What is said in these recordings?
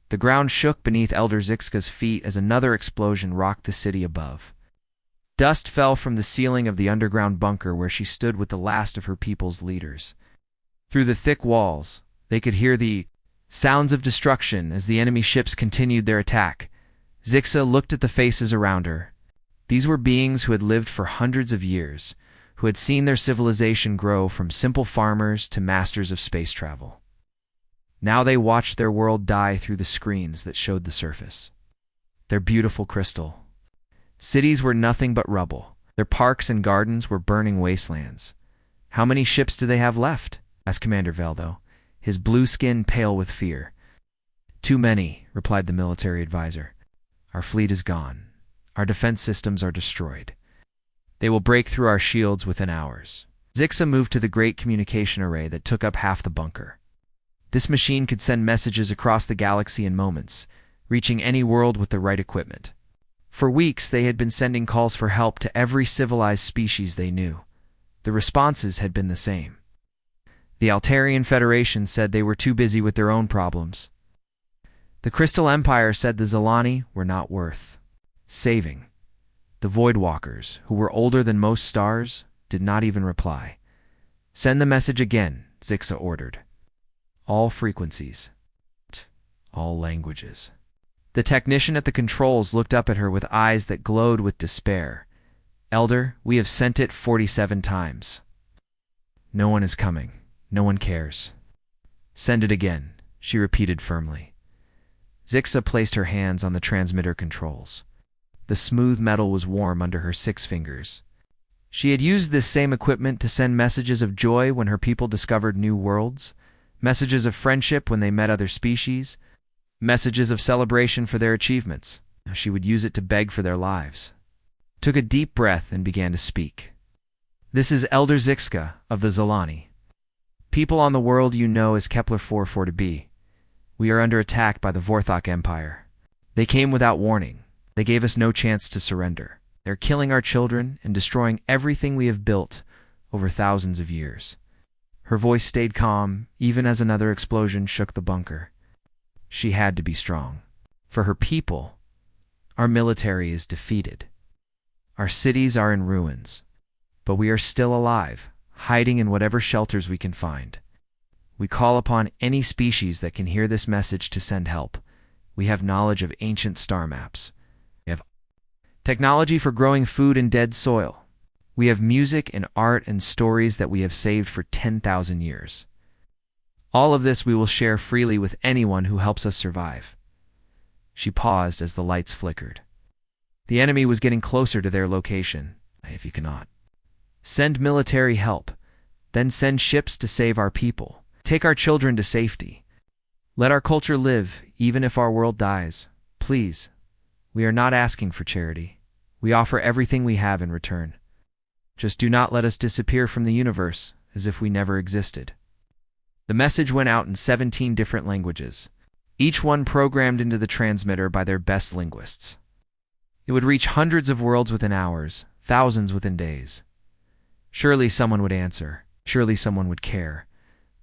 The ground shook beneath Elder Zixka's feet as another explosion rocked the city above. Dust fell from the ceiling of the underground bunker where she stood with the last of her people's leaders. Through the thick walls, they could hear the sounds of destruction as the enemy ships continued their attack. Zixa looked at the faces around her. These were beings who had lived for hundreds of years, who had seen their civilization grow from simple farmers to masters of space travel. Now they watched their world die through the screens that showed the surface. Their beautiful crystal. Cities were nothing but rubble. Their parks and gardens were burning wastelands. "How many ships do they have left?" asked Commander Veldo, his blue skin pale with fear. "Too many," replied the military advisor. "Our fleet is gone. Our defense systems are destroyed. They will break through our shields within hours." Zixa moved to the great communication array that took up half the bunker. This machine could send messages across the galaxy in moments, reaching any world with the right equipment. For weeks, they had been sending calls for help to every civilized species they knew. The responses had been the same. The Altarian Federation said they were too busy with their own problems. The Crystal Empire said the Zelani were not worth saving. The Voidwalkers, who were older than most stars, did not even reply. "Send the message again," Zixa ordered. "All frequencies. All languages." The technician at the controls looked up at her with eyes that glowed with despair. "Elder, we have sent it 47 times. No one is coming. No one cares." "Send it again," she repeated firmly. Zixa placed her hands on the transmitter controls. The smooth metal was warm under her 6 fingers. She had used this same equipment to send messages of joy when her people discovered new worlds, messages of friendship when they met other species, messages of celebration for their achievements. Now she would use it to beg for their lives. Took a deep breath and began to speak. "This is Elder Zixka of the Zelani. People on the world you know as Kepler 44b. We are under attack by the Vorthach Empire. They came without warning. They gave us no chance to surrender. They're killing our children and destroying everything we have built over thousands of years." Her voice stayed calm, even as another explosion shook the bunker. She had to be strong. For her people, our military is defeated. Our cities are in ruins. But we are still alive, hiding in whatever shelters we can find. We call upon any species that can hear this message to send help. We have knowledge of ancient star maps. We have technology for growing food in dead soil. We have music and art and stories that we have saved for 10,000 years. All of this we will share freely with anyone who helps us survive. She paused as the lights flickered. The enemy was getting closer to their location. "If you cannot, send military help. Then send ships to save our people. Take our children to safety. Let our culture live, even if our world dies. Please, we are not asking for charity. We offer everything we have in return. Just do not let us disappear from the universe as if we never existed." The message went out in 17 different languages, each one programmed into the transmitter by their best linguists. It would reach hundreds of worlds within hours, thousands within days. Surely someone would answer. Surely someone would care.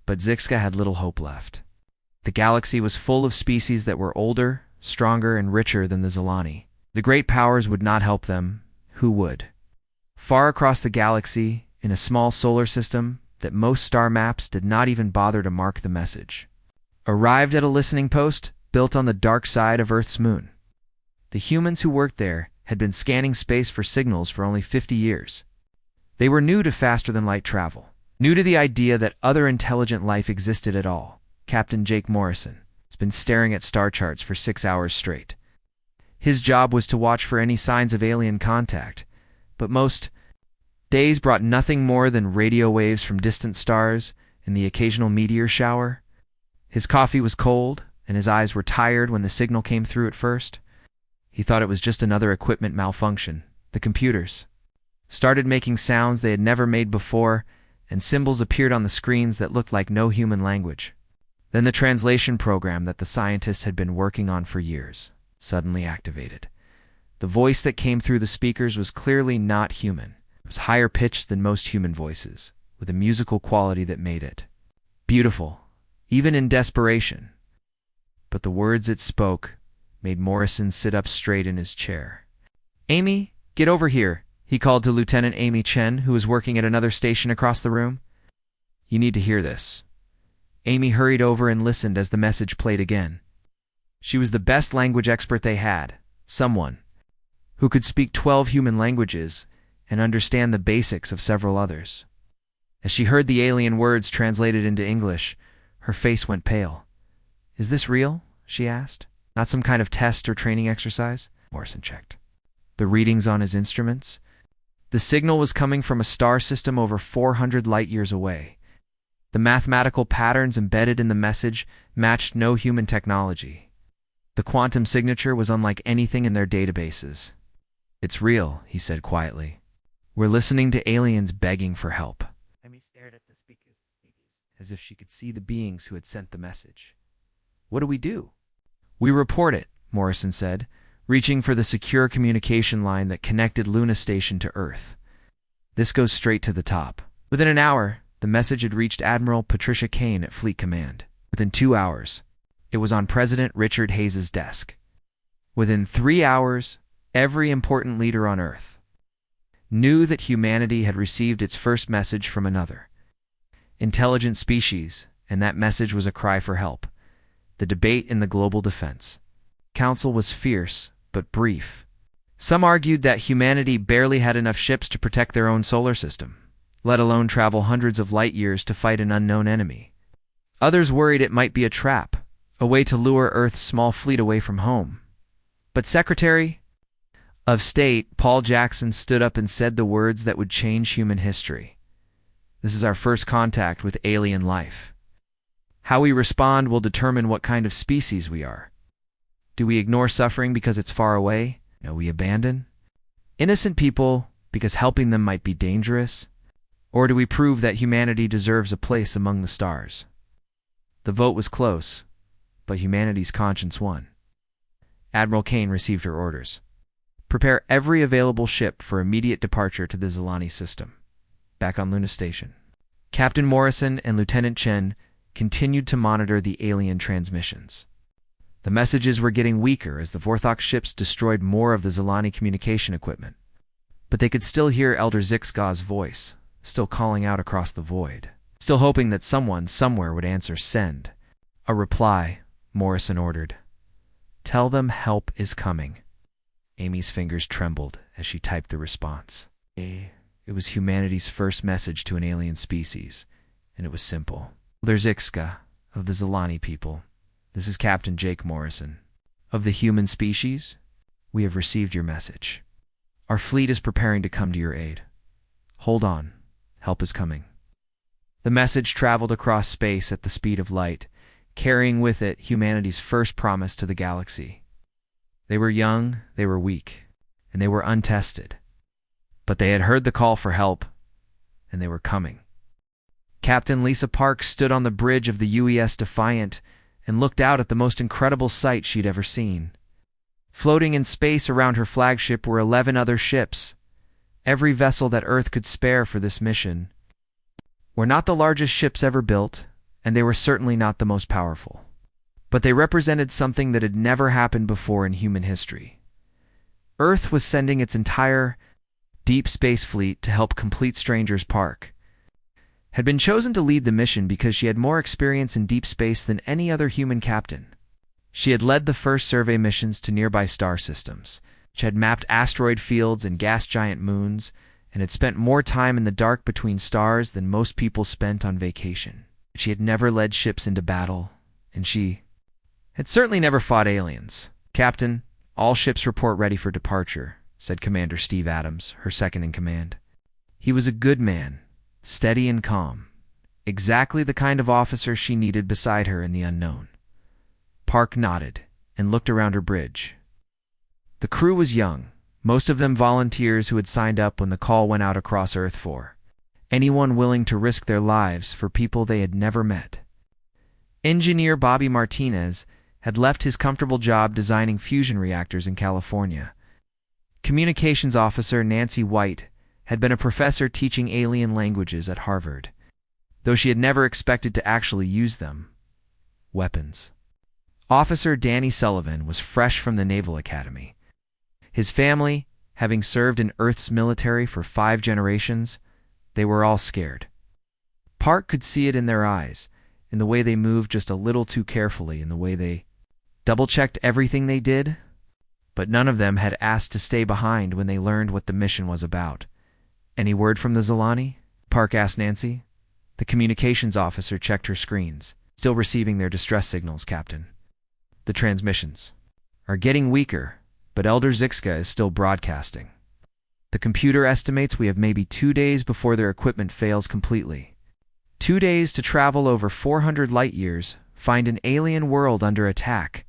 But Zixka had little hope left. The galaxy was full of species that were older, stronger, and richer than the Zelani. The great powers would not help them. Who would? Far across the galaxy, in a small solar system that most star maps did not even bother to mark the message. Arrived at a listening post built on the dark side of Earth's moon. The humans who worked there had been scanning space for signals for only 50 years. They were new to faster-than-light travel, new to the idea that other intelligent life existed at all. Captain Jake Morrison has been staring at star charts for 6 hours straight. His job was to watch for any signs of alien contact, but most days brought nothing more than radio waves from distant stars and the occasional meteor shower. His coffee was cold, and his eyes were tired when the signal came through at first. He thought it was just another equipment malfunction. The computers started making sounds they had never made before, and symbols appeared on the screens that looked like no human language. Then the translation program that the scientists had been working on for years suddenly activated. The voice that came through the speakers was clearly not human. It was higher pitched than most human voices, with a musical quality that made it beautiful, even in desperation. but the words it spoke made Morrison sit up straight in his chair. "Amy, get over here," he called to Lieutenant Amy Chen, who was working at another station across the room. "You need to hear this." Amy hurried over and listened as the message played again. She was the best language expert they had, someone who could speak 12 human languages and understand the basics of several others. As she heard the alien words translated into English, her face went pale. "Is this real?" she asked. "Not some kind of test or training exercise?" Morrison checked the readings on his instruments. The signal was coming from a star system over 400 light-years away. The mathematical patterns embedded in the message matched no human technology. The quantum signature was unlike anything in their databases. "It's real," he said quietly. "We're listening to aliens begging for help." Amy stared at the speaker, as if she could see the beings who had sent the message. "What do we do?" "We report it," Morrison said, reaching for the secure communication line that connected Luna Station to Earth. "This goes straight to the top." Within an hour, the message had reached Admiral Patricia Kane at Fleet Command. Within 2 hours, it was on President Richard Hayes's desk. Within 3 hours, every important leader on Earth knew that humanity had received its first message from another intelligent species, and that message was a cry for help. The debate in the Global Defense Council was fierce, but brief. Some argued that humanity barely had enough ships to protect their own solar system, let alone travel hundreds of light-years to fight an unknown enemy. Others worried it might be a trap, a way to lure Earth's small fleet away from home. But Secretary of State Paul Jackson stood up and said the words that would change human history. "This is our first contact with alien life. How we respond will determine what kind of species we are. Do we ignore suffering because it's far away? No, we abandon innocent people because helping them might be dangerous? Or do we prove that humanity deserves a place among the stars?" The vote was close, but humanity's conscience won. Admiral Kane received her orders. "Prepare every available ship for immediate departure to the Zelani system." Back on Luna Station, Captain Morrison and Lieutenant Chen continued to monitor the alien transmissions. The messages were getting weaker as the Vorthach ships destroyed more of the Zelani communication equipment. But they could still hear Elder Zixga's voice, still calling out across the void, still hoping that someone somewhere would answer "Send." "A reply," Morrison ordered. "Tell them help is coming." Amy's fingers trembled as she typed the response. It was humanity's first message to an alien species, and it was simple. "Elder Zixga, of the Zelani people. This is Captain Jake Morrison. Of the human species, we have received your message. Our fleet is preparing to come to your aid. Hold on, help is coming." The message traveled across space at the speed of light, carrying with it humanity's first promise to the galaxy. They were young, they were weak, and they were untested. But they had heard the call for help, and they were coming. Captain Lisa Parks stood on the bridge of the UES Defiant and looked out at the most incredible sight she'd ever seen. Floating in space around her flagship were 11 other ships. Every vessel that Earth could spare for this mission were not the largest ships ever built, and they were certainly not the most powerful. But they represented something that had never happened before in human history. Earth was sending its entire deep space fleet to help complete Stranger's Park. Had been chosen to lead the mission because she had more experience in deep space than any other human captain. She had led the first survey missions to nearby star systems. She had mapped asteroid fields and gas giant moons, and had spent more time in the dark between stars than most people spent on vacation. She had never led ships into battle, and she had certainly never fought aliens. "Captain, all ships report ready for departure," said Commander Steve Adams, her second in command. He was a good man, steady and calm, exactly the kind of officer she needed beside her in the unknown. Park nodded and looked around her bridge. The crew was young, most of them volunteers who had signed up when the call went out across Earth for anyone willing to risk their lives for people they had never met. Engineer Bobby Martinez had left his comfortable job designing fusion reactors in California. Communications officer Nancy White had been a professor teaching alien languages at Harvard, though she had never expected to actually use them. Weapons. Officer Danny Sullivan was fresh from the Naval Academy. His family, having served in Earth's military for 5 generations, they were all scared. Park could see it in their eyes, in the way they moved just a little too carefully, in the way they double-checked everything they did. But none of them had asked to stay behind when they learned what the mission was about. "Any word from the Zelani?" Park asked Nancy. The communications officer checked her screens. "Still receiving their distress signals, Captain. The transmissions are getting weaker, but Elder Zixka is still broadcasting. The computer estimates we have maybe 2 days before their equipment fails completely. 2 days to travel over 400 light-years, find an alien world under attack,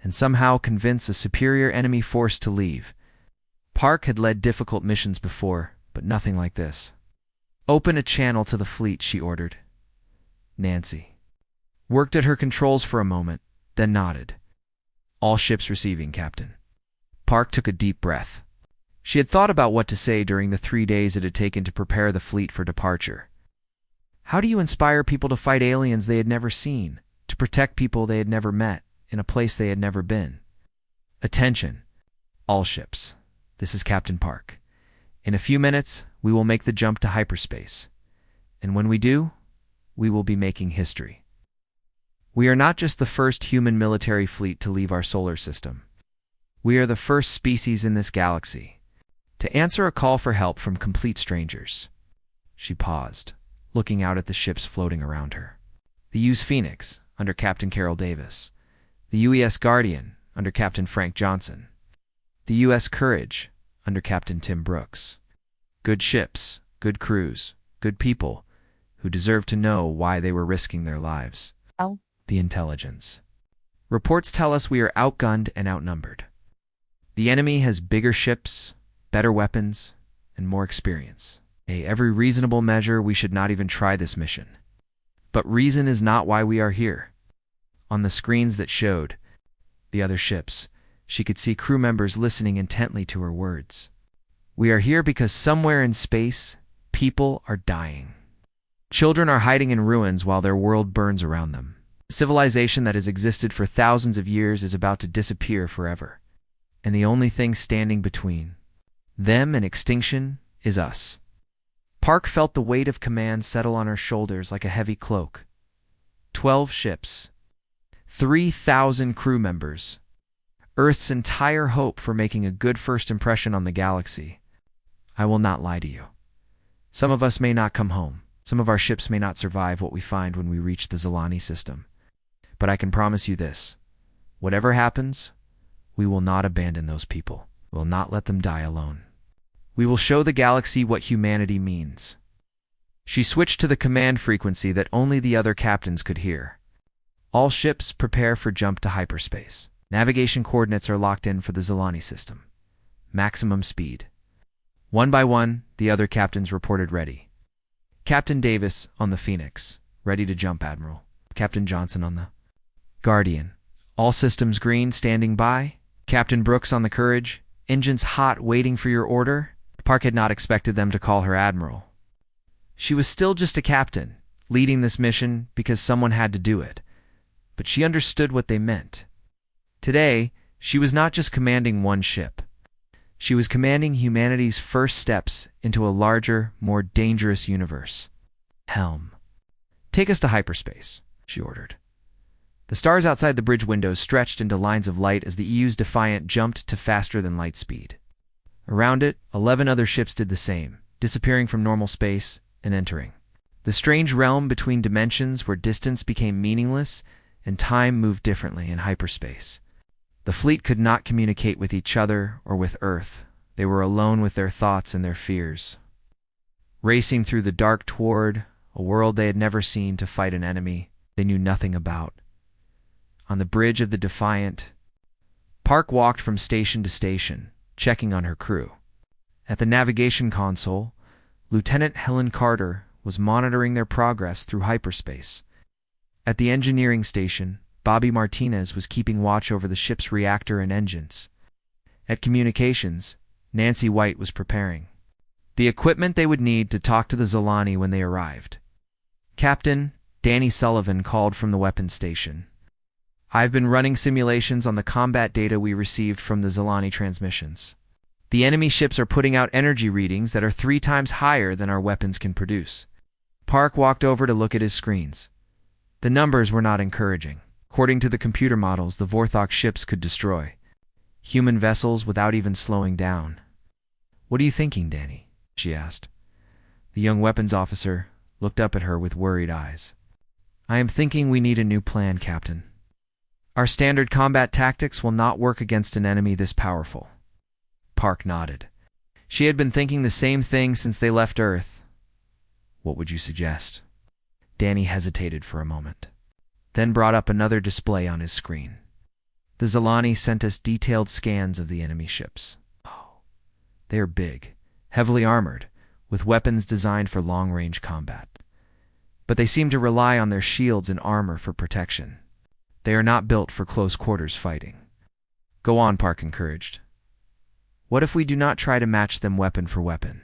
and somehow convince a superior enemy force to leave." Park had led difficult missions before, but nothing like this. "Open a channel to the fleet," she ordered. Nancy worked at her controls for a moment, then nodded. "All ships receiving, Captain." Park took a deep breath. She had thought about what to say during the 3 days it had taken to prepare the fleet for departure. How do you inspire people to fight aliens they had never seen, to protect people they had never met, in a place they had never been? "Attention, all ships. This is Captain Park. In a few minutes, we will make the jump to hyperspace. And when we do, we will be making history. We are not just the first human military fleet to leave our solar system. We are the first species in this galaxy to answer a call for help from complete strangers." She paused, looking out at the ships floating around her. The U.S. Phoenix, under Captain Carol Davis. The U.S. Guardian, under Captain Frank Johnson. The U.S. Courage, under Captain Tim Brooks. Good ships, good crews, good people, who deserve to know why they were risking their lives. Oh. The intelligence. Reports tell us we are outgunned and outnumbered. The enemy has bigger ships, better weapons, and more experience. Every reasonable measure, we should not even try this mission. But reason is not why we are here. On the screens that showed the other ships, she could see crew members listening intently to her words. "We are here because somewhere in space, people are dying. Children are hiding in ruins while their world burns around them. Civilization that has existed for thousands of years is about to disappear forever. And the only thing standing between them and extinction is us." Park felt the weight of command settle on her shoulders like a heavy cloak. 12 ships. 3,000 crew members. Earth's entire hope for making a good first impression on the galaxy. I will not lie to you. Some of us may not come home. Some of our ships may not survive what we find when we reach the Zelani system. But I can promise you this. Whatever happens, we will not abandon those people. We will not let them die alone. We will show the galaxy what humanity means. She switched to the command frequency that only the other captains could hear. "All ships prepare for jump to hyperspace. Navigation coordinates are locked in for the Zelani system. Maximum speed." One by one, the other captains reported ready. Captain Davis on the Phoenix, ready to jump, Admiral. Captain Johnson on the Guardian, all systems green, standing by. Captain Brooks on the Courage, engines hot, waiting for your order. Park had not expected them to call her Admiral. She was still just a captain, leading this mission because someone had to do it. But she understood what they meant. Today, she was not just commanding one ship. She was commanding humanity's first steps into a larger, more dangerous universe. "Helm. Take us to hyperspace," she ordered. The stars outside the bridge windows stretched into lines of light as the EU's Defiant jumped to faster than light speed. Around it, 11 other ships did the same, disappearing from normal space and entering the strange realm between dimensions where distance became meaningless and time moved differently in hyperspace. The fleet could not communicate with each other or with Earth. They were alone with their thoughts and their fears, racing through the dark toward a world they had never seen to fight an enemy they knew nothing about. On the bridge of the Defiant, Park walked from station to station, checking on her crew. At the navigation console, Lieutenant Helen Carter was monitoring their progress through hyperspace. At the engineering station, Bobby Martinez was keeping watch over the ship's reactor and engines. At communications, Nancy White was preparing the equipment they would need to talk to the Zelani when they arrived. Captain Danny Sullivan called from the weapons station. I've been running simulations on the combat data we received from the Zelani transmissions. The enemy ships are putting out energy readings that are 3 times higher than our weapons can produce. Park walked over to look at his screens. The numbers were not encouraging. According to the computer models, the Vorthach ships could destroy human vessels without even slowing down. "What are you thinking, Danny?" she asked. The young weapons officer looked up at her with worried eyes. "I am thinking we need a new plan, Captain. Our standard combat tactics will not work against an enemy this powerful." Park nodded. She had been thinking the same thing since they left Earth. "What would you suggest?" Danny hesitated for a moment, then brought up another display on his screen. "The Zelani sent us detailed scans of the enemy ships. They are big, heavily armored, with weapons designed for long-range combat. But they seem to rely on their shields and armor for protection. They are not built for close-quarters fighting." "Go on," Park encouraged. "What if we do not try to match them weapon for weapon?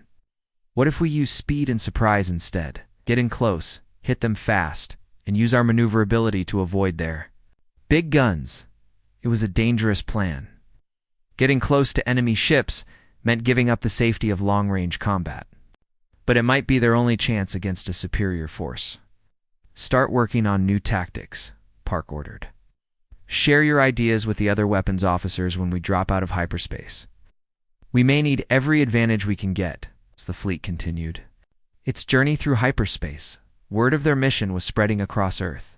What if we use speed and surprise instead? Get in close, hit them fast, and use our maneuverability to avoid their big guns." It was a dangerous plan. Getting close to enemy ships meant giving up the safety of long-range combat. But it might be their only chance against a superior force. "Start working on new tactics," Park ordered. "Share your ideas with the other weapons officers when we drop out of hyperspace. We may need every advantage we can get," as the fleet continued its journey through hyperspace. Word of their mission was spreading across Earth.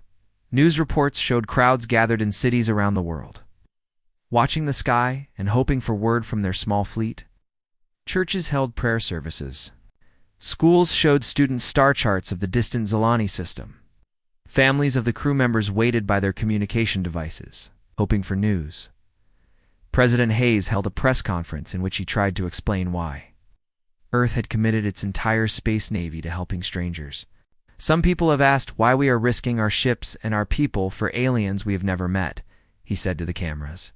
News reports showed crowds gathered in cities around the world, watching the sky and hoping for word from their small fleet. Churches held prayer services. Schools showed students star charts of the distant Zelani system. Families of the crew members waited by their communication devices, hoping for news. President Hayes held a press conference in which he tried to explain why Earth had committed its entire space navy to helping strangers. "Some people have asked why we are risking our ships and our people for aliens we have never met," he said to the cameras.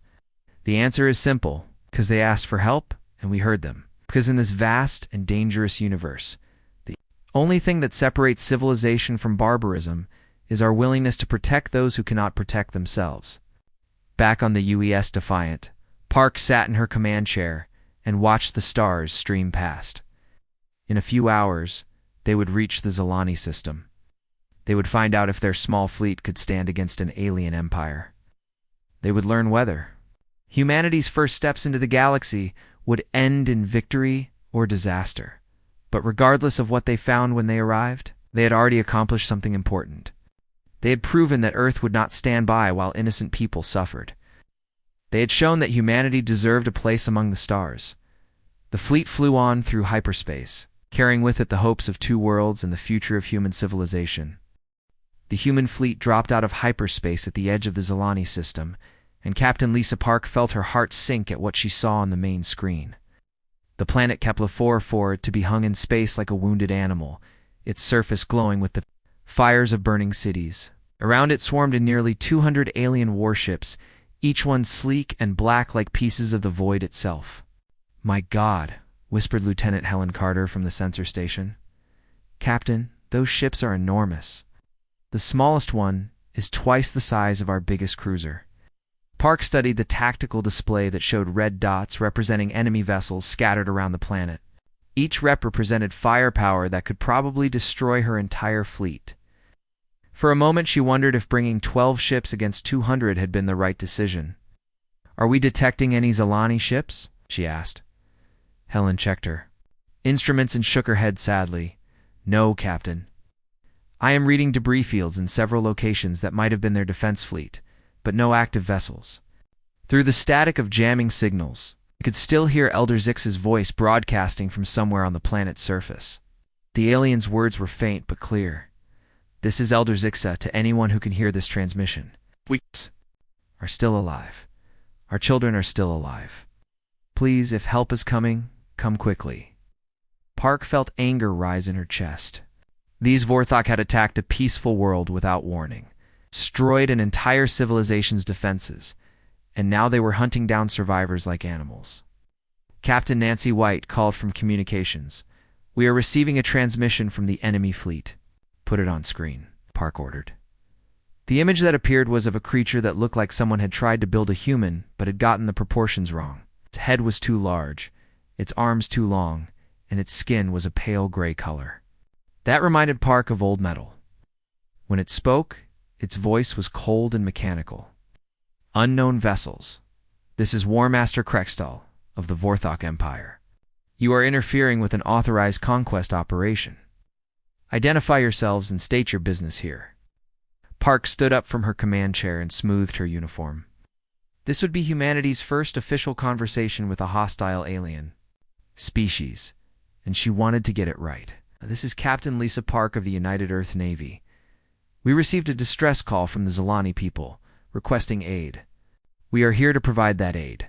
"The answer is simple, because they asked for help and we heard them. Because in this vast and dangerous universe, the only thing that separates civilization from barbarism is our willingness to protect those who cannot protect themselves." Back on the UES Defiant, Park sat in her command chair and watched the stars stream past. In a few hours, they would reach the Zelani system. They would find out if their small fleet could stand against an alien empire. They would learn whether humanity's first steps into the galaxy would end in victory or disaster. But regardless of what they found when they arrived, they had already accomplished something important. They had proven that Earth would not stand by while innocent people suffered. They had shown that humanity deserved a place among the stars. The fleet flew on through hyperspace, carrying with it the hopes of 2 worlds and the future of human civilization. The human fleet dropped out of hyperspace at the edge of the Zelani system, and Captain Lisa Park felt her heart sink at what she saw on the main screen. The planet kept looking for it to be hung in space like a wounded animal, its surface glowing with the fires of burning cities. Around it swarmed in nearly 200 alien warships, each one sleek and black like pieces of the void itself. "My God," whispered Lieutenant Helen Carter from the sensor station. "Captain, those ships are enormous. The smallest one is twice the size of our biggest cruiser." Park studied the tactical display that showed red dots representing enemy vessels scattered around the planet. Each rep represented firepower that could probably destroy her entire fleet. For a moment she wondered if bringing 12 ships against 200 had been the right decision. "Are we detecting any Zelani ships?" she asked. Helen checked her instruments and shook her head sadly. "No, Captain. I am reading debris fields in several locations that might have been their defense fleet, but no active vessels." Through the static of jamming signals, I could still hear Elder Zix's voice broadcasting from somewhere on the planet's surface. The alien's words were faint but clear. "This is Elder Zixa to anyone who can hear this transmission. We are still alive. Our children are still alive. Please, if help is coming, come quickly." Park felt anger rise in her chest. These Vorthach had attacked a peaceful world without warning, destroyed an entire civilization's defenses, and now they were hunting down survivors like animals. Captain Nancy White called from communications. "We are receiving a transmission from the enemy fleet." "Put it on screen," Park ordered. The image that appeared was of a creature that looked like someone had tried to build a human, but had gotten the proportions wrong. Its head was too large, its arms too long, and its skin was a pale gray color. That reminded Park of old metal. When it spoke, its voice was cold and mechanical. Unknown vessels. This is War Master Krextal of the Vorthach Empire. You are interfering with an authorized conquest operation. Identify yourselves and state your business here. Park stood up from her command chair and smoothed her uniform. This would be humanity's first official conversation with a hostile alien species, and she wanted to get it right. This is Captain Lisa Park of the United Earth Navy. We received a distress call from the Zelani people, requesting aid. We are here to provide that aid.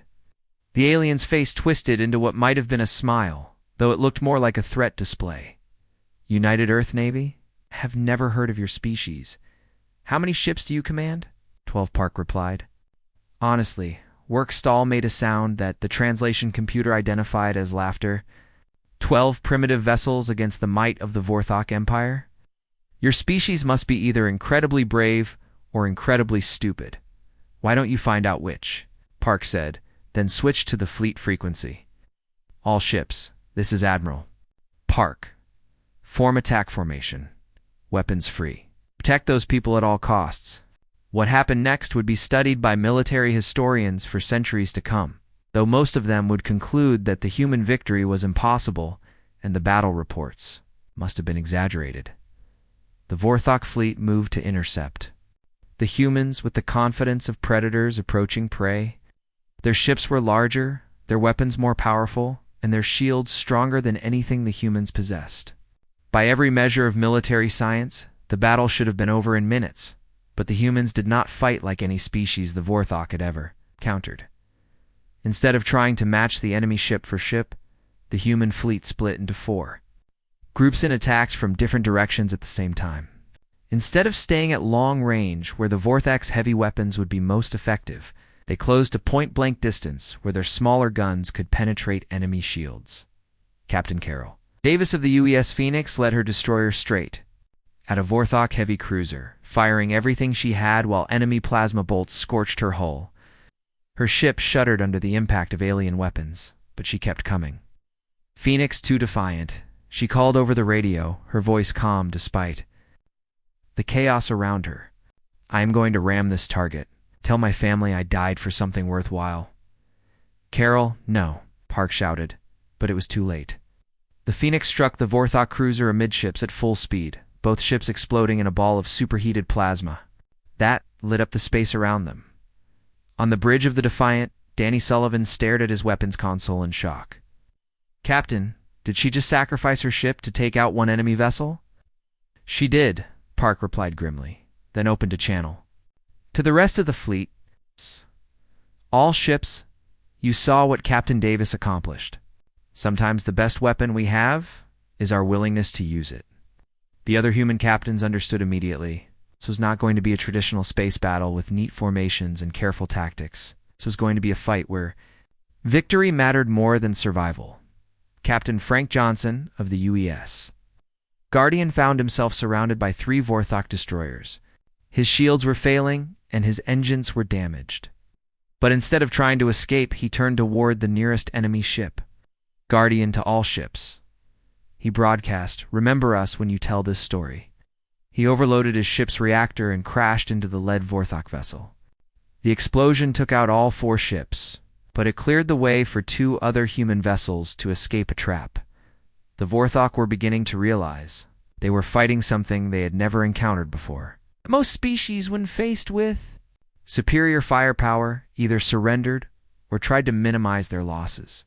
The alien's face twisted into what might have been a smile, though it looked more like a threat display. United Earth Navy? Have never heard of your species. How many ships do you command? 12 Park replied. Honestly, Workstall made a sound that the translation computer identified as laughter. 12 primitive vessels against the might of the Vorthach Empire? Your species must be either incredibly brave or incredibly stupid. Why don't you find out which? Park said, then switched to the fleet frequency. All ships, this is Admiral. Park. Form attack formation. Weapons free. Protect those people at all costs. What happened next would be studied by military historians for centuries to come, though most of them would conclude that the human victory was impossible and the battle reports must have been exaggerated. The Vorthach fleet moved to intercept. The humans with the confidence of predators approaching prey. Their ships were larger, their weapons more powerful, and their shields stronger than anything the humans possessed. By every measure of military science, the battle should have been over in minutes, but the humans did not fight like any species the Vorthach had ever countered. Instead of trying to match the enemy ship for ship, the human fleet split into 4 groups in attacks from different directions at the same time. Instead of staying at long range where the Vorthach's heavy weapons would be most effective, they closed to point-blank distance where their smaller guns could penetrate enemy shields. Captain Carol Davis of the UES Phoenix led her destroyer straight at a Vorthach heavy cruiser, firing everything she had while enemy plasma bolts scorched her hull. Her ship shuddered under the impact of alien weapons, but she kept coming. Phoenix too defiant, she called over the radio, her voice calm despite the chaos around her. I am going to ram this target. Tell my family I died for something worthwhile. Carol, no, Park shouted, but it was too late. The Phoenix struck the Vorthach cruiser amidships at full speed, both ships exploding in a ball of superheated plasma. That lit up the space around them. On the bridge of the Defiant, Danny Sullivan stared at his weapons console in shock. Captain, did she just sacrifice her ship to take out one enemy vessel? She did, Park replied grimly, then opened a channel. To the rest of the fleet, all ships, you saw what Captain Davis accomplished. Sometimes the best weapon we have is our willingness to use it. The other human captains understood immediately. This was not going to be a traditional space battle with neat formations and careful tactics. This was going to be a fight where victory mattered more than survival. Captain Frank Johnson of the UES Guardian found himself surrounded by 3 Vorthach destroyers. His shields were failing, and his engines were damaged. But instead of trying to escape, he turned toward the nearest enemy ship. Guardian to all ships. He broadcast, remember us when you tell this story. He overloaded his ship's reactor and crashed into the lead Vorthach vessel. The explosion took out all 4 ships, but it cleared the way for 2 other human vessels to escape a trap. The Vorthach were beginning to realize they were fighting something they had never encountered before. Most species, when faced with superior firepower, either surrendered or tried to minimize their losses.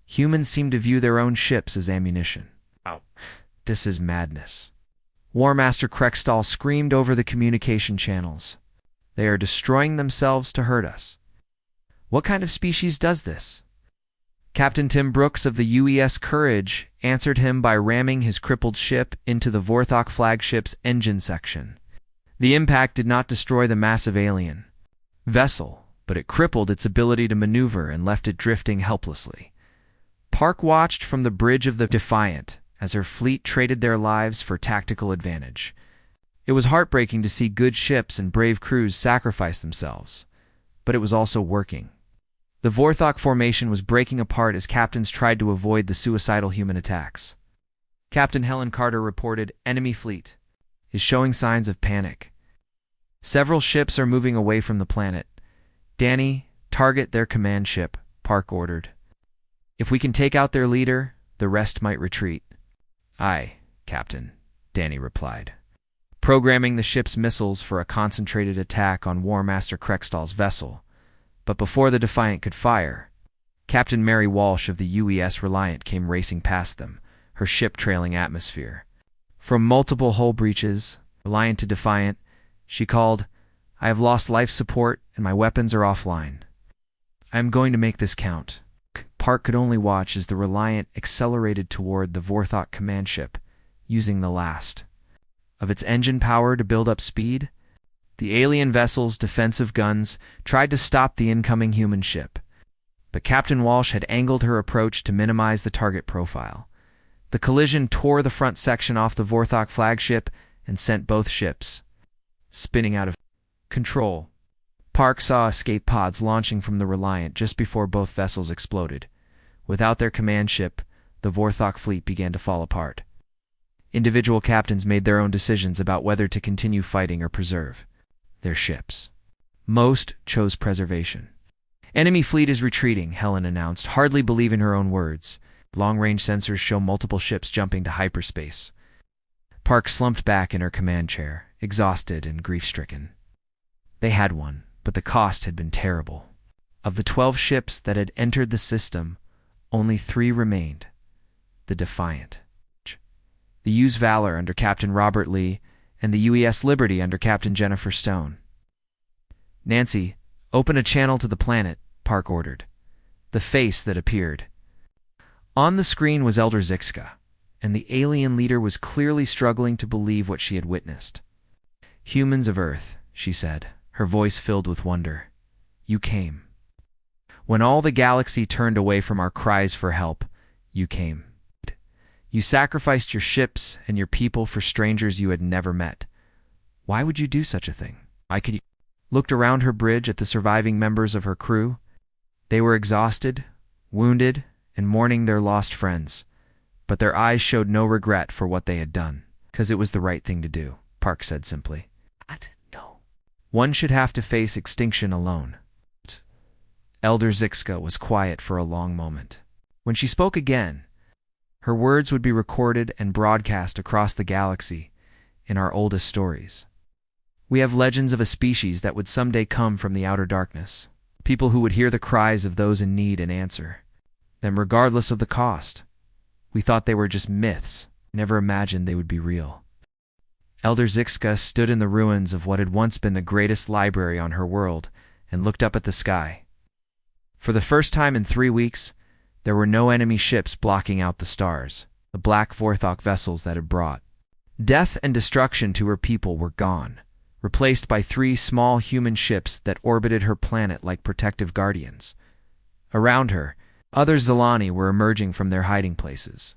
Humans seem to view their own ships as ammunition. Oh, this is madness. War Master Krextal screamed over the communication channels. They are destroying themselves to hurt us. What kind of species does this? Captain Tim Brooks of the UES Courage answered him by ramming his crippled ship into the Vorthach flagship's engine section. The impact did not destroy the massive alien vessel, but it crippled its ability to maneuver and left it drifting helplessly. Park watched from the bridge of the Defiant as her fleet traded their lives for tactical advantage. It was heartbreaking to see good ships and brave crews sacrifice themselves, but it was also working. The Vorthach formation was breaking apart as captains tried to avoid the suicidal human attacks. Captain Helen Carter reported, "Enemy fleet is showing signs of panic. Several ships are moving away from the planet. Danny, target their command ship," Park ordered. "If we can take out their leader, the rest might retreat." "Aye, Captain," Danny replied, programming the ship's missiles for a concentrated attack on War Master Kreckstall's vessel. But before the Defiant could fire, Captain Mary Walsh of the UES Reliant came racing past them, her ship trailing atmosphere. From multiple hull breaches, Reliant to Defiant, she called, "I have lost life support and my weapons are offline. I am going to make this count." Park could only watch as the Reliant accelerated toward the Vorthach command ship, using the last of its engine power to build up speed. The alien vessel's defensive guns tried to stop the incoming human ship, but Captain Walsh had angled her approach to minimize the target profile. The collision tore the front section off the Vorthach flagship and sent both ships spinning out of control. Park saw escape pods launching from the Reliant just before both vessels exploded. Without their command ship, the Vorthach fleet began to fall apart. Individual captains made their own decisions about whether to continue fighting or preserve their ships. Most chose preservation. "Enemy fleet is retreating," Helen announced, hardly believing her own words. Long-range sensors show multiple ships jumping to hyperspace. Park slumped back in her command chair, exhausted and grief-stricken. They had won, but the cost had been terrible. Of the 12 ships that had entered the system, only 3 remained. The Defiant, the U's Valor under Captain Robert Lee, and the UES Liberty under Captain Jennifer Stone. "Nancy, open a channel to the planet," Park ordered. The face that appeared on the screen was Elder Zixka, and the alien leader was clearly struggling to believe what she had witnessed. "Humans of Earth," she said, her voice filled with wonder. "You came. When all the galaxy turned away from our cries for help, you came. You sacrificed your ships and your people for strangers you had never met. Why would you do such a thing?" Looked around her bridge at the surviving members of her crew. They were exhausted, wounded, and mourning their lost friends, but their eyes showed no regret for what they had done. "'Cause it was the right thing to do," Park said simply. "No. One should have to face extinction alone." Elder Zixka was quiet for a long moment. When she spoke again, her words would be recorded and broadcast across the galaxy in our oldest stories. "We have legends of a species that would someday come from the outer darkness, people who would hear the cries of those in need and answer them regardless of the cost. We thought they were just myths, never imagined they would be real." Elder Zixka stood in the ruins of what had once been the greatest library on her world and looked up at the sky. For the first time in 3 weeks, there were no enemy ships blocking out the stars. The black Vorthach vessels that had brought death and destruction to her people were gone, replaced by 3 small human ships that orbited her planet like protective guardians. Around her, other Zelani were emerging from their hiding places.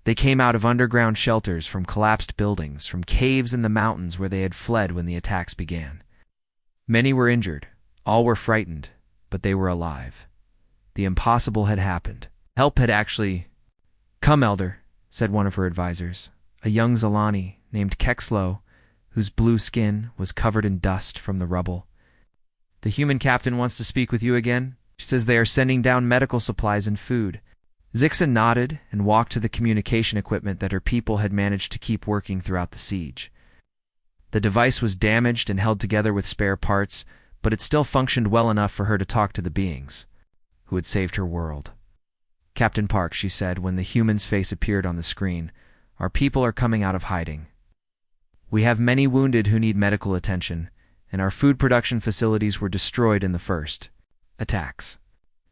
They came out of underground shelters, from collapsed buildings, from caves in the mountains where they had fled when the attacks began. Many were injured, all were frightened, but they were alive. The impossible had happened. Help had actually come. "Elder," said one of her advisors, a young Zelani named Kekslo, whose blue skin was covered in dust from the rubble. "The human captain wants to speak with you again. She says they are sending down medical supplies and food." Zixa nodded and walked to the communication equipment that her people had managed to keep working throughout the siege. The device was damaged and held together with spare parts, but it still functioned well enough for her to talk to the beings who had saved her world. "Captain Park," she said when the human's face appeared on the screen, "our people are coming out of hiding. We have many wounded who need medical attention, and our food production facilities were destroyed in the first attacks."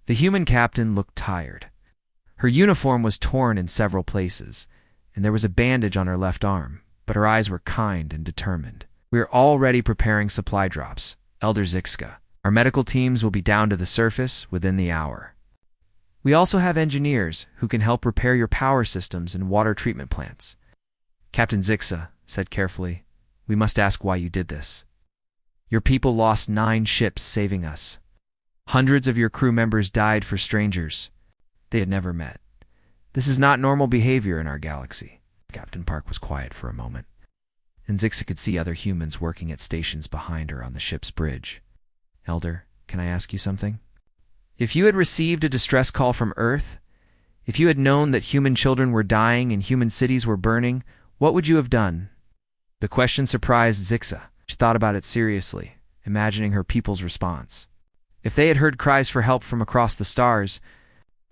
The human captain looked tired. Her uniform was torn in several places, and there was a bandage on her left arm, but her eyes were kind and determined. "We are already preparing supply drops, Elder Zixka. Our medical teams will be down to the surface within the hour. We also have engineers who can help repair your power systems and water treatment plants." Captain Zixa said carefully, We must ask why you did this. Your people lost 9 ships saving us. Hundreds of your crew members died for strangers they had never met. This is not normal behavior in our galaxy. Captain Park was quiet for a moment, and Zixa could see other humans working at stations behind her on the ship's bridge. Elder, can I ask you something? If you had received a distress call from Earth, if you had known that human children were dying and human cities were burning, what would you have done? The question surprised Zixa. She thought about it seriously, imagining her people's response. If they had heard cries for help from across the stars,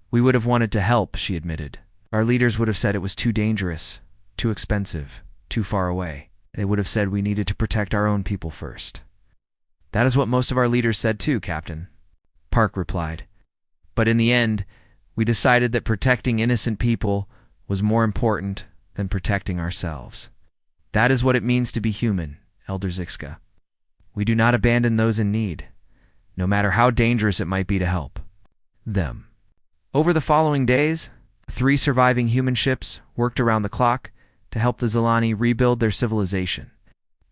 we would have wanted to help, she admitted. Our leaders would have said it was too dangerous, too expensive, too far away. They would have said we needed to protect our own people first. That is what most of our leaders said too, Captain, Park replied. But in the end, we decided that protecting innocent people was more important than protecting ourselves. That is what it means to be human, Elder Zixa. We do not abandon those in need, no matter how dangerous it might be to help them. Over the following days, 3 surviving human ships worked around the clock to help the Zelani rebuild their civilization.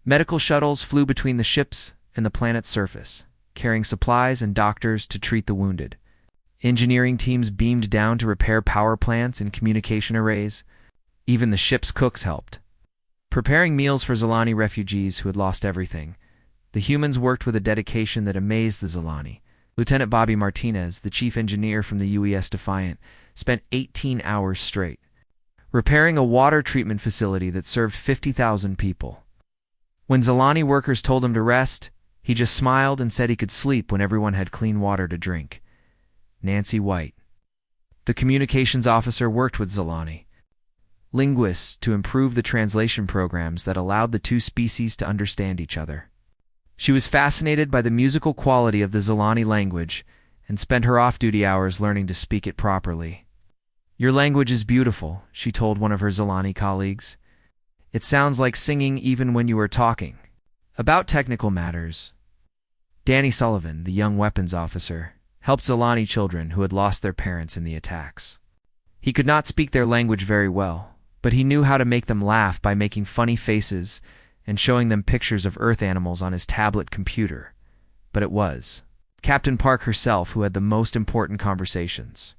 Medical shuttles flew between the ships and the planet's surface, carrying supplies and doctors to treat the wounded. Engineering teams beamed down to repair power plants and communication arrays. Even the ship's cooks helped. Preparing meals for Zelani refugees who had lost everything, the humans worked with a dedication that amazed the Zelani. Lieutenant Bobby Martinez, the chief engineer from the UES Defiant, spent 18 hours straight repairing a water treatment facility that served 50,000 people. When Zelani workers told him to rest, he just smiled and said he could sleep when everyone had clean water to drink. Nancy White, the communications officer, worked with Zelani linguists to improve the translation programs that allowed the 2 species to understand each other. She was fascinated by the musical quality of the Zelani language and spent her off-duty hours learning to speak it properly. Your language is beautiful, she told one of her Zelani colleagues. It sounds like singing even when you are talking. About technical matters, Danny Sullivan, the young weapons officer, helped Zelani children who had lost their parents in the attacks. He could not speak their language very well, but he knew how to make them laugh by making funny faces and showing them pictures of Earth animals on his tablet computer. But it was Captain Park herself who had the most important conversations.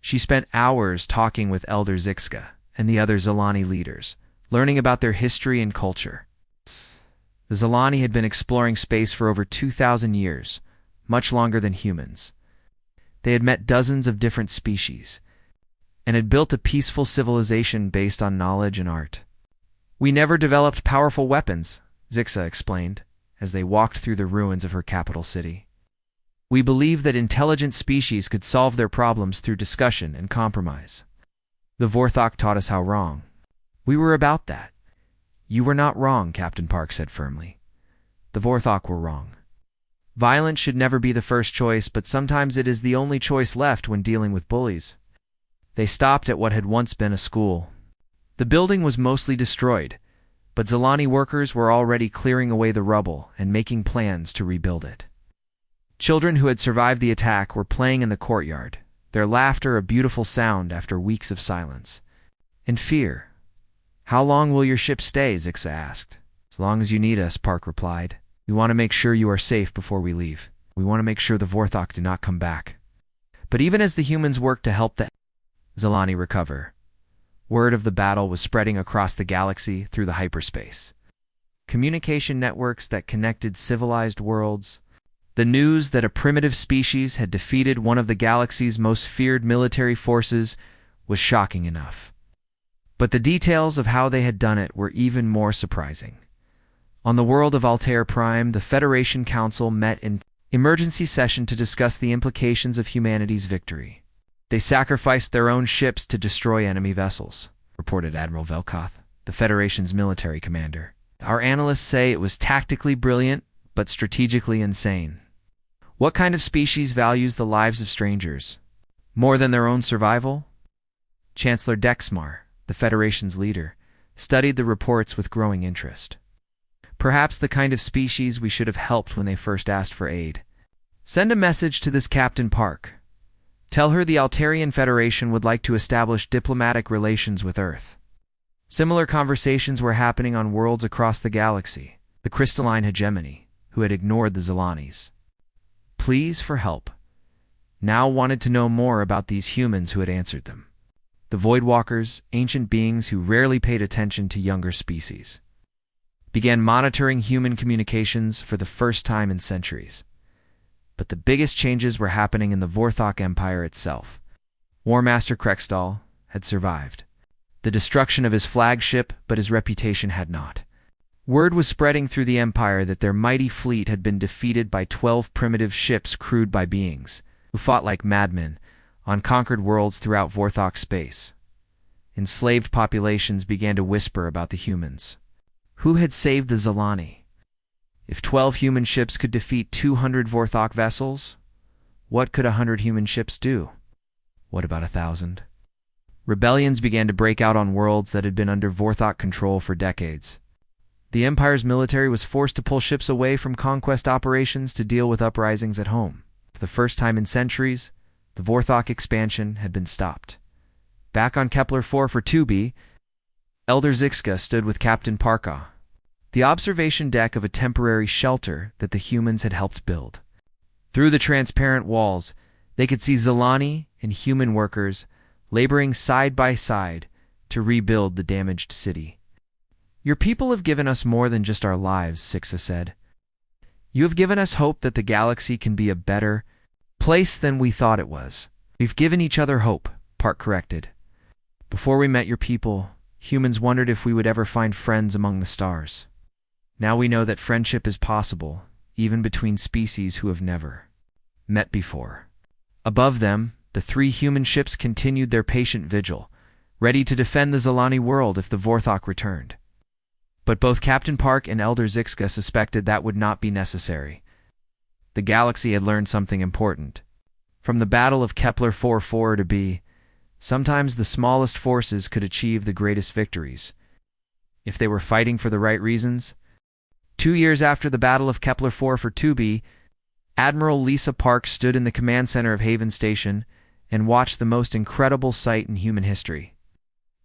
She spent hours talking with Elder Zixa and the other Zelani leaders, learning about their history and culture. The Zelani had been exploring space for over 2,000 years, much longer than humans. They had met dozens of different species and had built a peaceful civilization based on knowledge and art. We never developed powerful weapons, Zixa explained, as they walked through the ruins of her capital city. We believed that intelligent species could solve their problems through discussion and compromise. The Vorthach taught us how wrong we were about that. You were not wrong, Captain Park said firmly. The Vorthach were wrong. Violence should never be the first choice, but sometimes it is the only choice left when dealing with bullies. They stopped at what had once been a school. The building was mostly destroyed, but Zelani workers were already clearing away the rubble and making plans to rebuild it. Children who had survived the attack were playing in the courtyard, their laughter a beautiful sound after weeks of silence. And fear. How long will your ship stay? Zixa asked. As long as you need us, Park replied. We want to make sure you are safe before we leave. We want to make sure the Vorthach do not come back. But even as the humans worked to help the Zelani recover, word of the battle was spreading across the galaxy through the hyperspace. Communication networks that connected civilized worlds. The news that a primitive species had defeated one of the galaxy's most feared military forces was shocking enough. But the details of how they had done it were even more surprising. On the world of Altair Prime, the Federation Council met in emergency session to discuss the implications of humanity's victory. They sacrificed their own ships to destroy enemy vessels, reported Admiral Velkoth, the Federation's military commander. Our analysts say it was tactically brilliant, but strategically insane. What kind of species values the lives of strangers more than their own survival? Chancellor Dexmar, the Federation's leader, studied the reports with growing interest. Perhaps the kind of species we should have helped when they first asked for aid. Send a message to this Captain Park. Tell her the Altarian Federation would like to establish diplomatic relations with Earth. Similar conversations were happening on worlds across the galaxy. The crystalline hegemony, who had ignored the Zelanis, pleas for help, now wanted to know more about these humans who had answered them. The Voidwalkers, ancient beings who rarely paid attention to younger species, began monitoring human communications for the first time in centuries. But the biggest changes were happening in the Vorthach Empire itself. War Master Krextall had survived the destruction of his flagship, but his reputation had not. Word was spreading through the Empire that their mighty fleet had been defeated by 12 primitive ships crewed by beings who fought like madmen on conquered worlds throughout Vorthach space. Enslaved populations began to whisper about the humans. Who had saved the Zelani? If 12 human ships could defeat 200 Vorthach vessels, what could 100 human ships do? What about 1,000? Rebellions began to break out on worlds that had been under Vorthach control for decades. The Empire's military was forced to pull ships away from conquest operations to deal with uprisings at home. For the first time in centuries, the Vorthach expansion had been stopped. Back on Kepler-4 for 2B, Elder Zixka stood with Captain Parka, the observation deck of a temporary shelter that the humans had helped build. Through the transparent walls, they could see Zelani and human workers laboring side by side to rebuild the damaged city. Your people have given us more than just our lives, Zixa said. You have given us hope that the galaxy can be a better place than we thought it was. We've given each other hope, Park corrected. Before we met your people, humans wondered if we would ever find friends among the stars. Now we know that friendship is possible, even between species who have never met before. Above them, the 3 human ships continued their patient vigil, ready to defend the Zelani world if the Vorthach returned. But both Captain Park and Elder Zixka suspected that would not be necessary. The galaxy had learned something important. From the Battle of Kepler-4 to B, sometimes the smallest forces could achieve the greatest victories, if they were fighting for the right reasons. 2 years after the Battle of Kepler-4 for 2B, Admiral Lisa Park stood in the command center of Haven Station and watched the most incredible sight in human history.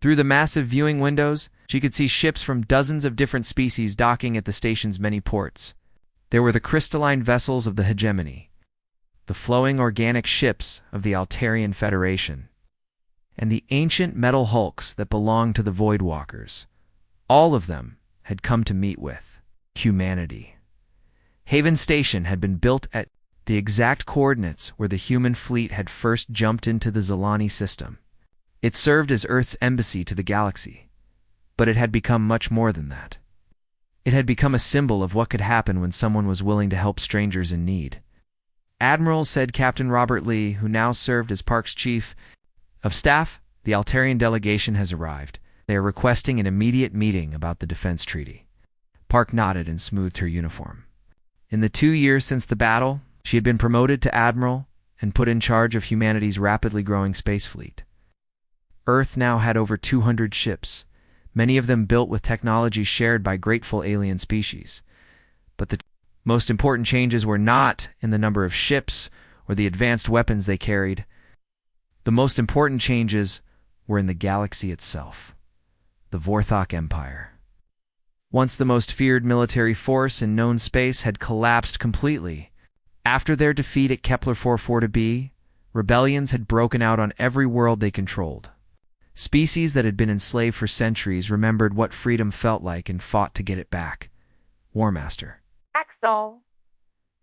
Through the massive viewing windows, she could see ships from dozens of different species docking at the station's many ports. There were the crystalline vessels of the hegemony, the flowing organic ships of the Altarian Federation, and the ancient metal hulks that belonged to the Voidwalkers. All of them had come to meet with humanity. Haven Station had been built at the exact coordinates where the human fleet had first jumped into the Zelani system. It served as Earth's embassy to the galaxy, but it had become much more than that. It had become a symbol of what could happen when someone was willing to help strangers in need. Admiral, said Captain Robert Lee, who now served as Park's chief of staff, the Altarian delegation has arrived. They are requesting an immediate meeting about the defense treaty. Park nodded and smoothed her uniform. In the 2 years since the battle, she had been promoted to Admiral and put in charge of humanity's rapidly growing space fleet. Earth now had over 200 ships, many of them built with technology shared by grateful alien species. But the most important changes were not in the number of ships or the advanced weapons they carried. The most important changes were in the galaxy itself, the Vorthach Empire. Once the most feared military force in known space had collapsed completely. After their defeat at Kepler-4 rebellions had broken out on every world they controlled. Species that had been enslaved for centuries remembered what freedom felt like and fought to get it back. War Master Axel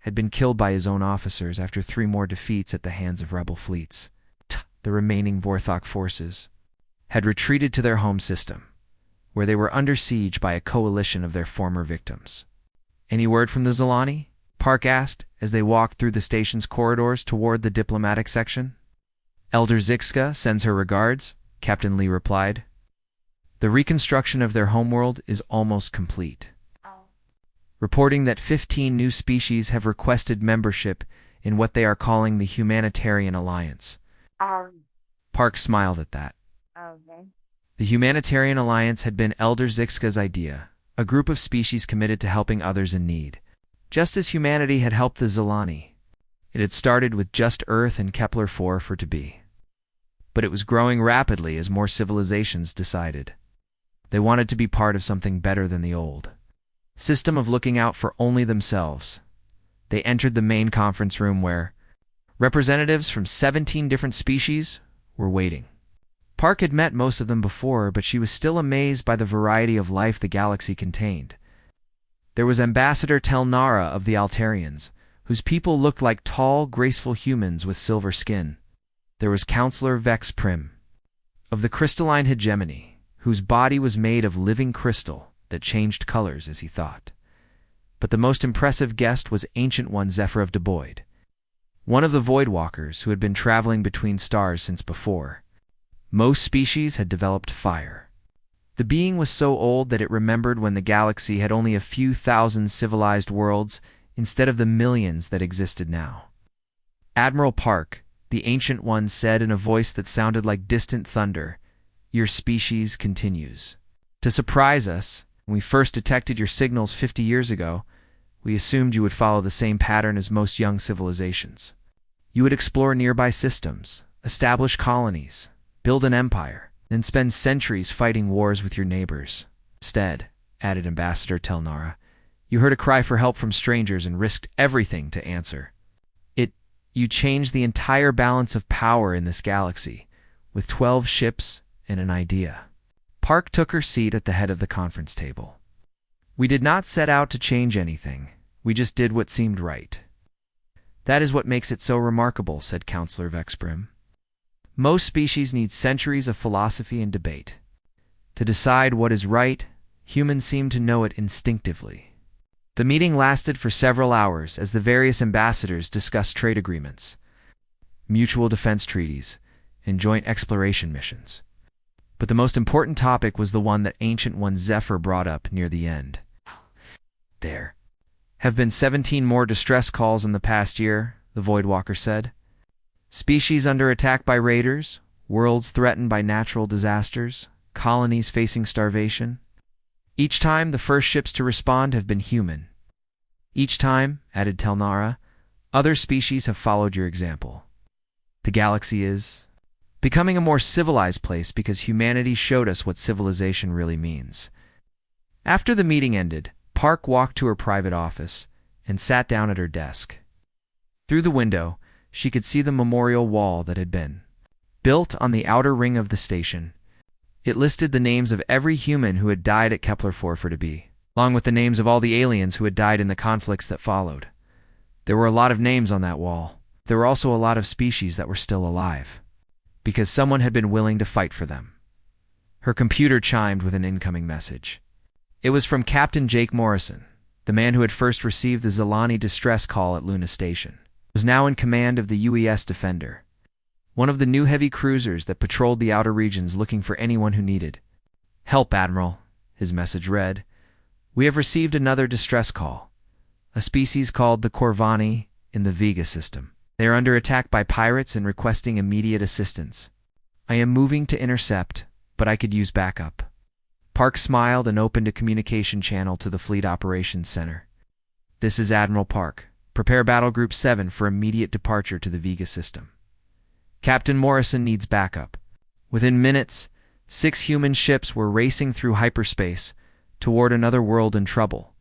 had been killed by his own officers after 3 more defeats at the hands of rebel fleets. The remaining Vorthach forces had retreated to their home system, where they were under siege by a coalition of their former victims. Any word from the Zelani? Park asked as they walked through the station's corridors toward the diplomatic section. Elder Zixka sends her regards, Captain Lee replied. The reconstruction of their homeworld is almost complete. Reporting that 15 new species have requested membership in what they are calling the Humanitarian Alliance. Park smiled at that. Okay. The Humanitarian Alliance had been Elder Zixka's idea, a group of species committed to helping others in need. Just as humanity had helped the Zelani, it had started with just Earth and Kepler-4 to be. But it was growing rapidly as more civilizations decided They wanted to be part of something better than the old system of looking out for only themselves. They entered the main conference room where representatives from 17 different species were waiting. Park had met most of them before, but she was still amazed by the variety of life the galaxy contained. There was Ambassador Telnara of the Altarians, whose people looked like tall, graceful humans with silver skin. There was Counselor Vex Prim of the crystalline hegemony, whose body was made of living crystal that changed colors as he thought. But the most impressive guest was Ancient One Zephyr of Deboid, one of the Voidwalkers who had been traveling between stars since before most species had developed fire. The being was so old that it remembered when the galaxy had only a few thousand civilized worlds instead of the millions that existed now. Admiral Park, the Ancient One, said in a voice that sounded like distant thunder, "Your species continues. To surprise us, when we first detected your signals 50 years ago, we assumed you would follow the same pattern as most young civilizations. You would explore nearby systems, establish colonies, build an empire, and spend centuries fighting wars with your neighbors. Instead," added Ambassador Telnara, "you heard a cry for help from strangers and risked everything to answer. You changed the entire balance of power in this galaxy, with 12 ships and an idea." Park took her seat at the head of the conference table. "We did not set out to change anything. We just did what seemed right. That is what makes it so remarkable," said Counselor Vexprim. "Most species need centuries of philosophy and debate. To decide what is right, humans seem to know it instinctively." The meeting lasted for several hours as the various ambassadors discussed trade agreements, mutual defense treaties, and joint exploration missions. But the most important topic was the one that Ancient One Zephyr brought up near the end. "There have been 17 more distress calls in the past year," the Voidwalker said. "Species under attack by raiders, worlds threatened by natural disasters, colonies facing starvation. Each time, the first ships to respond have been human. Each time," added Telnara, "other species have followed your example. The galaxy is becoming a more civilized place because humanity showed us what civilization really means." After the meeting ended, Park walked to her private office and sat down at her desk. Through the window, she could see the memorial wall that had been built on the outer ring of the station. It listed the names of every human who had died at Kepler 4 for to be, along with the names of all the aliens who had died in the conflicts that followed. There were a lot of names on that wall. There were also a lot of species that were still alive, because someone had been willing to fight for them. Her computer chimed with an incoming message. It was from Captain Jake Morrison, the man who had first received the Zelani distress call at Luna Station. He was now in command of the UES Defender, one of the new heavy cruisers that patrolled the outer regions looking for anyone who needed help. "Admiral," his message read, "we have received another distress call. A species called the Corvani in the Vega system. They are under attack by pirates and requesting immediate assistance. I am moving to intercept, but I could use backup." Park smiled and opened a communication channel to the Fleet Operations Center. "This is Admiral Park. Prepare Battle Group 7 for immediate departure to the Vega system. Captain Morrison needs backup." Within minutes, 6 human ships were racing through hyperspace toward another world in trouble.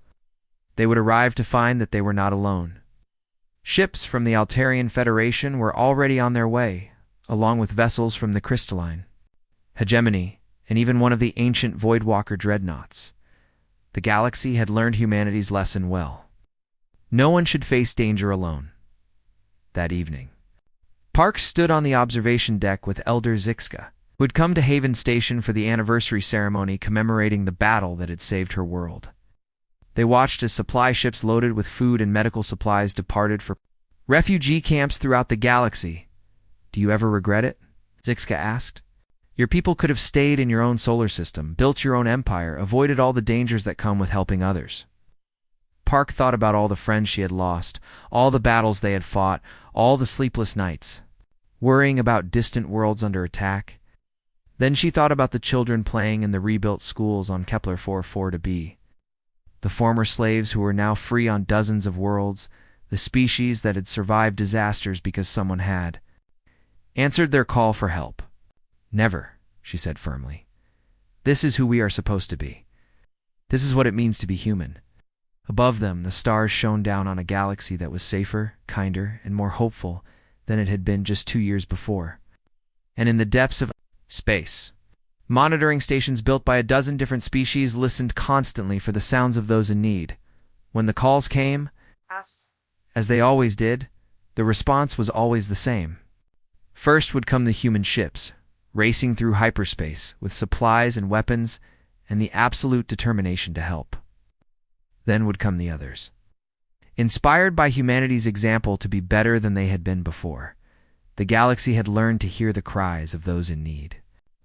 They would arrive to find that they were not alone. Ships from the Altarian Federation were already on their way, along with vessels from the crystalline hegemony and even one of the ancient Voidwalker dreadnoughts. The galaxy had learned humanity's lesson well. No one should face danger alone. That evening, Park stood on the observation deck with Elder Zixka, who had come to Haven Station for the anniversary ceremony commemorating the battle that had saved her world. They watched as supply ships loaded with food and medical supplies departed for refugee camps throughout the galaxy. "Do you ever regret it?" Zixka asked. "Your people could have stayed in your own solar system, built your own empire, avoided all the dangers that come with helping others." Park thought about all the friends she had lost, all the battles they had fought, all the sleepless nights, worrying about distant worlds under attack. Then she thought about the children playing in the rebuilt schools on Kepler 4 to be. The former slaves who were now free on dozens of worlds, the species that had survived disasters because someone had answered their call for help. "Never," she said firmly. This is who we are supposed to be. This is what it means to be human. Above them, the stars shone down on a galaxy that was safer, kinder, and more hopeful than it had been just 2 years before. And in the depths of space, monitoring stations built by a dozen different species listened constantly for the sounds of those in need. When the calls came, as they always did, the response was always the same. First would come the human ships, racing through hyperspace with supplies and weapons and the absolute determination to help. Then would come the others, inspired by humanity's example to be better than they had been before. The galaxy had learned to hear the cries of those in need.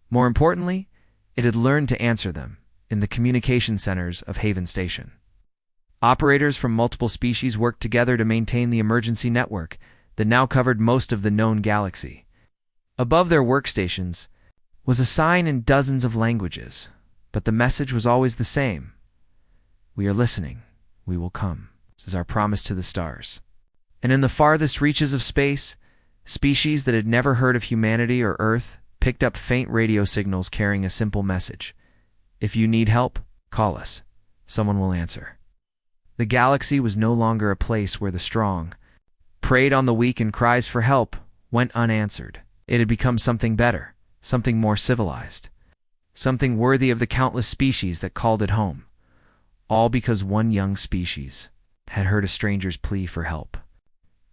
More importantly, it had learned to answer them in the communication centers of Haven Station. Operators from multiple species worked together to maintain the emergency network that now covered most of the known galaxy. Above their workstations was a sign in dozens of languages, but the message was always the same. We are listening. We will come. This is our promise to the stars. And in the farthest reaches of space, species that had never heard of humanity or Earth picked up faint radio signals carrying a simple message. If you need help, call us. Someone will answer. The galaxy was no longer a place where the strong preyed on the weak and cries for help went unanswered. It had become something better, something more civilized, something worthy of the countless species that called it home. All because one young species had heard a stranger's plea for help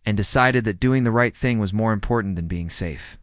and decided that doing the right thing was more important than being safe.